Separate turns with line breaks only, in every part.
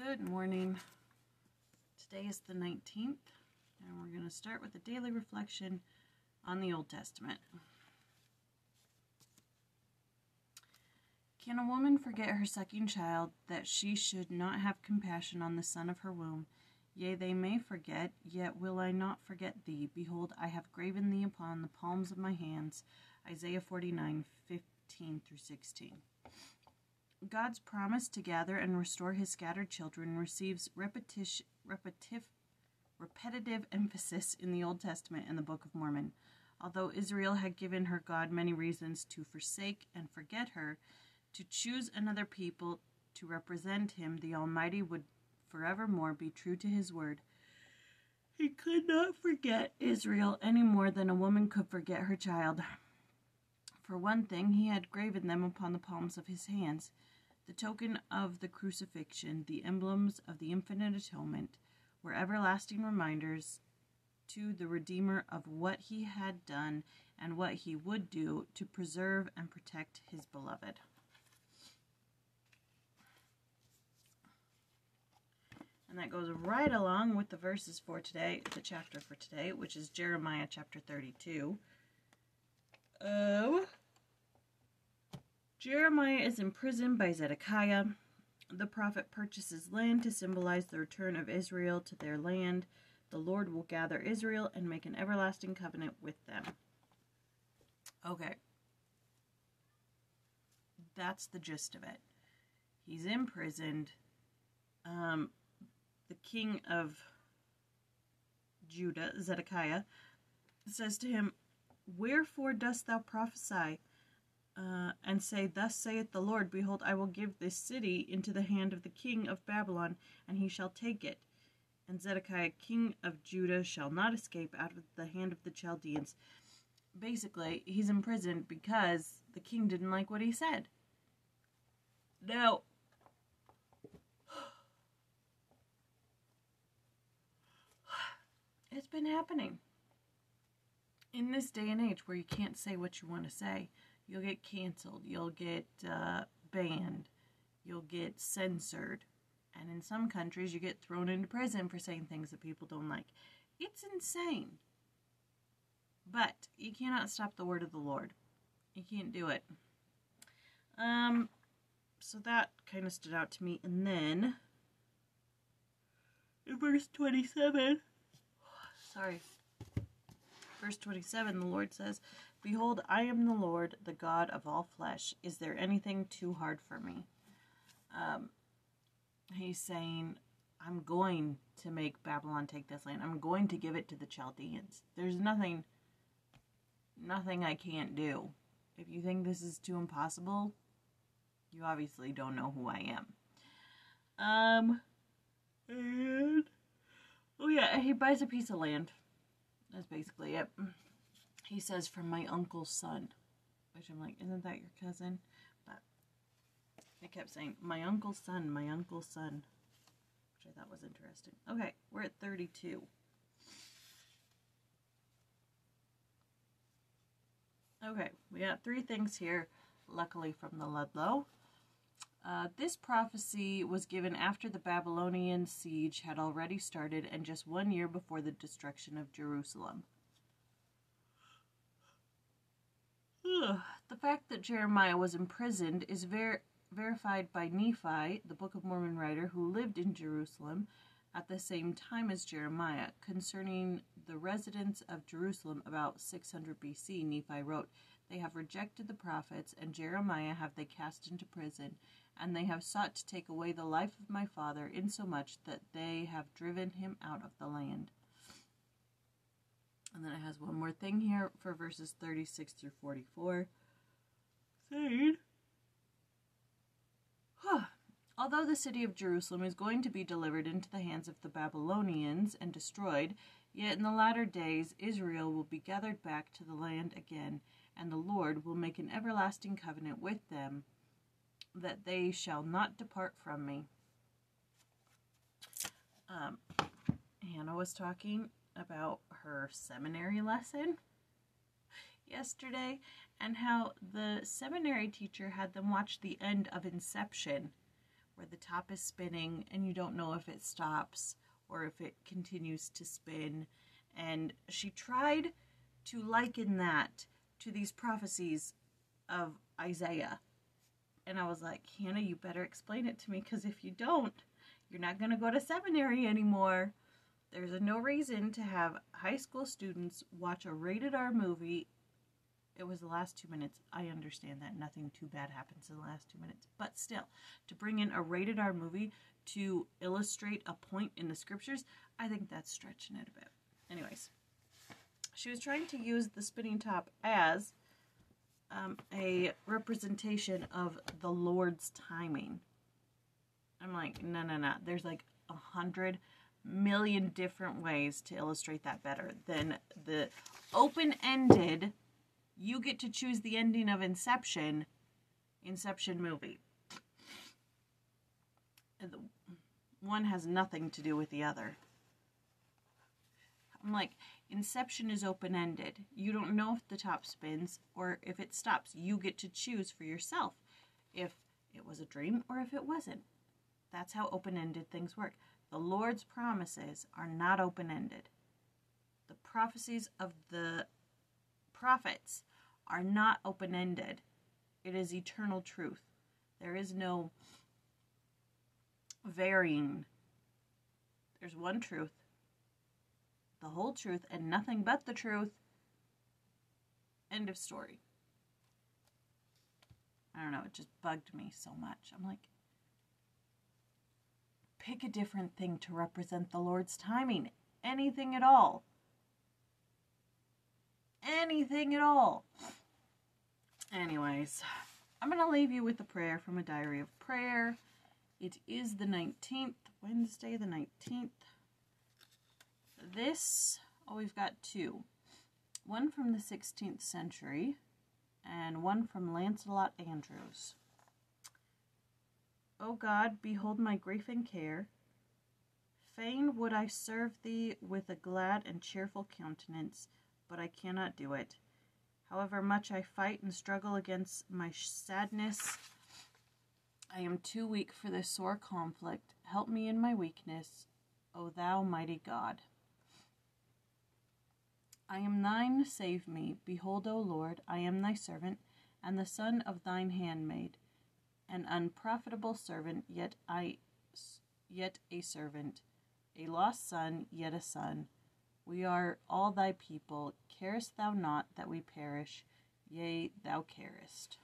Good morning. Today is the 19th, and we're going to start with a daily reflection on the Old Testament. Can a woman forget her sucking child, that she should not have compassion on the son of her womb? Yea, they may forget, yet will I not forget thee. Behold, I have graven thee upon the palms of my hands. Isaiah 49:15-16. God's promise to gather and restore his scattered children receives repetitive emphasis in the Old Testament and the Book of Mormon. Although Israel had given her God many reasons to forsake and forget her, to choose another people to represent him, the Almighty would forevermore be true to his word. He could not forget Israel any more than a woman could forget her child. For one thing, he had graven them upon the palms of his hands. The token of the crucifixion, the emblems of the infinite atonement, were everlasting reminders to the Redeemer of what he had done and what he would do to preserve and protect his beloved. And that goes right along with the verses for today, the chapter for today, which is Jeremiah chapter 32. Jeremiah is imprisoned by Zedekiah. The prophet purchases land to symbolize the return of Israel to their land. The Lord will gather Israel and make an everlasting covenant with them. Okay. That's the gist of it. He's imprisoned. The king of Judah, Zedekiah, says to him, "Wherefore dost thou prophesy? And say, Thus saith the Lord, Behold, I will give this city into the hand of the king of Babylon, and he shall take it. And Zedekiah, king of Judah, shall not escape out of the hand of the Chaldeans." Basically, he's imprisoned because the king didn't like what he said. Now, it's been happening. In this day and age where you can't say what you want to say, you'll get canceled, you'll get banned, you'll get censored, and in some countries you get thrown into prison for saying things that people don't like. It's insane. But you cannot stop the word of the Lord. You can't do it. So that kind of stood out to me. And then, in verse 27, Verse 27, the Lord says, "Behold, I am the Lord, the God of all flesh. Is there anything too hard for me?" He's saying, I'm going to make Babylon take this land. I'm going to give it to the Chaldeans. There's nothing I can't do. If you think this is too impossible, you obviously don't know who I am. And, oh yeah, he buys a piece of land. That's basically it. He says, "From my uncle's son," which I'm like, isn't that your cousin? But they kept saying, my uncle's son, which I thought was interesting. Okay, we're at 32. Okay, we got 3 things here, luckily from the Ludlow. This prophecy was given after the Babylonian siege had already started and just 1 year before the destruction of Jerusalem. The fact that Jeremiah was imprisoned is verified by Nephi, the Book of Mormon writer, who lived in Jerusalem at the same time as Jeremiah. Concerning the residents of Jerusalem about 600 BC, Nephi wrote, "They have rejected the prophets, and Jeremiah have they cast into prison, and they have sought to take away the life of my father, insomuch that they have driven him out of the land." And then it has one more thing here for verses 36 through 44. Saying, "Although the city of Jerusalem is going to be delivered into the hands of the Babylonians and destroyed, yet in the latter days Israel will be gathered back to the land again, and the Lord will make an everlasting covenant with them, that they shall not depart from me." Hannah was talking about her seminary lesson yesterday and how the seminary teacher had them watch the end of Inception where the top is spinning and you don't know if it stops or if it continues to spin. And she tried to liken that to these prophecies of Isaiah. And I was like, Hannah, you better explain it to me, because if you don't, you're not going to go to seminary anymore. There's no reason to have high school students watch a rated R movie. It was the last 2 minutes. I understand that nothing too bad happens in the last 2 minutes. But still, to bring in a rated R movie to illustrate a point in the scriptures, I think that's stretching it a bit. Anyways, she was trying to use the spinning top as a representation of the Lord's timing. I'm like, no. There's like 100 million different ways to illustrate that better than the open-ended, you get to choose the ending of Inception movie. One has nothing to do with the other. I'm like, Inception is open-ended. You don't know if the top spins or if it stops. You get to choose for yourself if it was a dream or if it wasn't. That's how open-ended things work. The Lord's promises are not open-ended. The prophecies of the prophets are not open-ended. It is eternal truth. There is no varying. There's one truth, the whole truth, and nothing but the truth. End of story. I don't know, it just bugged me so much. I'm like, pick a different thing to represent the Lord's timing. Anything at all. Anything at all. Anyways, I'm going to leave you with a prayer from a diary of prayer. It is the 19th, Wednesday the 19th. We've got two. One from the 16th century and one from Lancelot Andrewes. O God, behold my grief and care. Fain would I serve thee with a glad and cheerful countenance, but I cannot do it. However much I fight and struggle against my sadness, I am too weak for this sore conflict. Help me in my weakness, O thou mighty God. I am thine, save me. Behold, O Lord, I am thy servant, and the son of thine handmaid, an unprofitable servant, yet a servant, a lost son, yet a son. We are all thy people. Carest thou not that we perish? Yea, thou carest.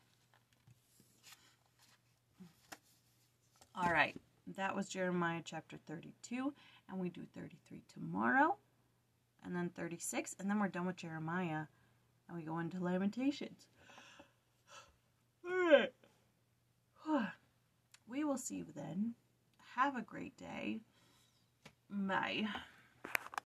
All right, that was Jeremiah chapter 32, and we do 33 tomorrow, and then 36, and then we're done with Jeremiah, and we go into Lamentations. All right. We will see you then. Have a great day. Bye.